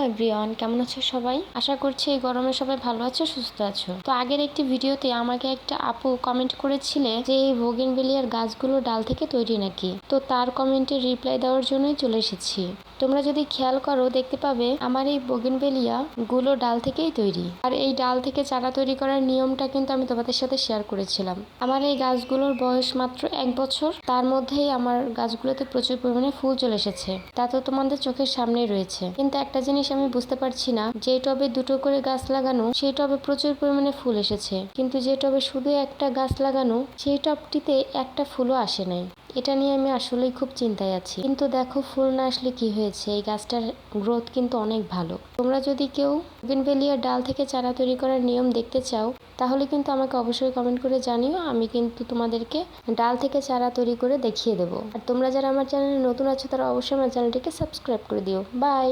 Everyone, কেমন আছো সবাই? আশা করছি এই গরমে সবাই ভালো আছো, সুস্থ আছো। তো আগের একটি ভিডিওতে আমাকে একটা আপু কমেন্ট করেছিলে যে এই বোগেনভেলিয়ার গাছগুলো ডাল থেকে তৈরি নাকি। তো তার কমেন্টের রিপ্লাই দেওয়ার জন্যই চলে এসেছি। তোমরা যদি খেয়াল করো দেখতে পাবে আমার এই বোগেনভেলিয়া গুলো ডাল থেকেই তৈরি। আর এই ডাল থেকে চারা তৈরি করার নিয়মটা কিন্তু আমি তোমাদের সাথে শেয়ার করেছিলাম। আমার এই গাছগুলোর বয়স মাত্র 1 বছর, তার মধ্যেই আমার গাছগুলোতে প্রচুর পরিমাণে ফুল চলে এসেছে। তা তো তোমাদের চোখের সামনেই রয়েছে। কিন্তু একটা জিনিস আমি বুঝতে পারছি না, যে টবে 2টো করে গাছ লাগানো সেই টবে প্রচুর পরিমাণে ফুল এসেছে, কিন্তু যে টবে শুধু একটা গাছ লাগানো সেই টবটিতে একটা ফুলও আসে নাই। এটা নিয়ে আমি আসলেই খুব চিন্তায় আছি। কিন্তু দেখো, ফুল না আসলে কি হয়েছে, এই গাছটার গ্রোথ কিন্তু অনেক ভালো। তোমরা যদি কেউ বোগেনভেলিয়ার ডাল থেকে চারা তৈরি করার নিয়ম দেখতে চাও তাহলে কিন্তু আমাকে অবশ্যই কমেন্ট করে জানিও। আমি কিন্তু তোমাদেরকে ডাল থেকে চারা তৈরি করে দেখিয়ে দেবো। আর তোমরা যারা আমার চ্যানেলে নতুন আছো তারা অবশ্যই আমার চ্যানেলটিকে সাবস্ক্রাইব করে দিও। বাই।